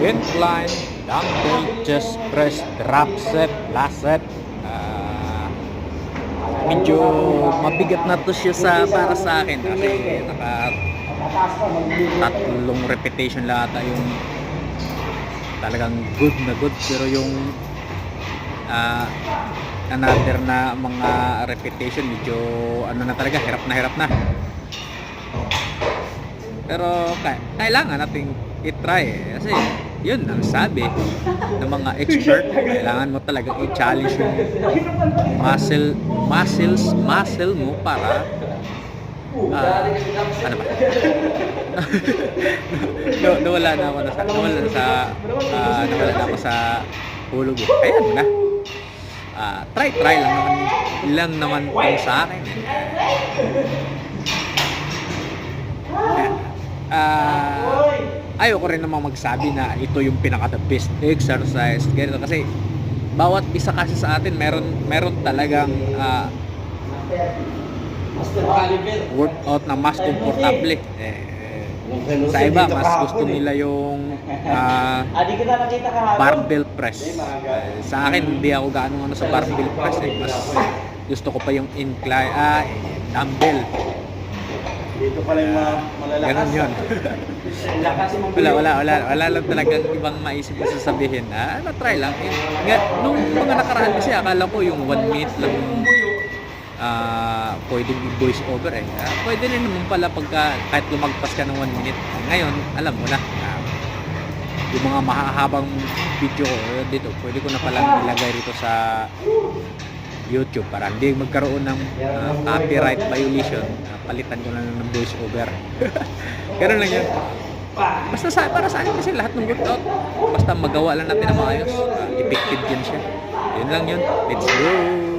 incline, dumbbell, chest press, drop set, last set. Medyo mabigat na to siya para sa akin kasi tatlong repetition lahat yung talagang good na good, pero yung another na mga repetition medyo ano na talaga, hirap na. Pero kailangan nating i-try kasi yun ang sabi ng mga expert, kailangan mo talaga i-challenge yung muscle mo para ano ba? Nawala na ako sa hulog eh. Ayan na. Try lang naman tong sa akin. Ayoko rin namang magsabi na ito yung pinaka the best exercise ganito, kasi bawat isa kasi sa atin meron talagang workout na mas komportable sa iba mas gusto nila yung barbell press. Sa akin hindi ako gaano sa barbell press mas gusto ko pa yung incline dumbbell. Dito pala yung malalakas. Ganun yun. Wala lang talagang ibang maisip ko sasabihin. Na-try lang. Nung mga nakaraan kasi akala ko yung 1 minute lang pwedeng i-voice over pwede rin naman pala pagka kahit lumagpas ka ng 1 minute. Ngayon, alam mo na. Yung mga mahahabang video ko dito, pwede ko na palang ilagay rito sa YouTube para hindi magkaroon ng copyright violation. Palitan ko na ng voice over. Ganun lang yun. Basta para sa akin kasi lahat ng workout, basta magawa lang natin ng maayos, effective din siya. Yun lang yun. Let's go!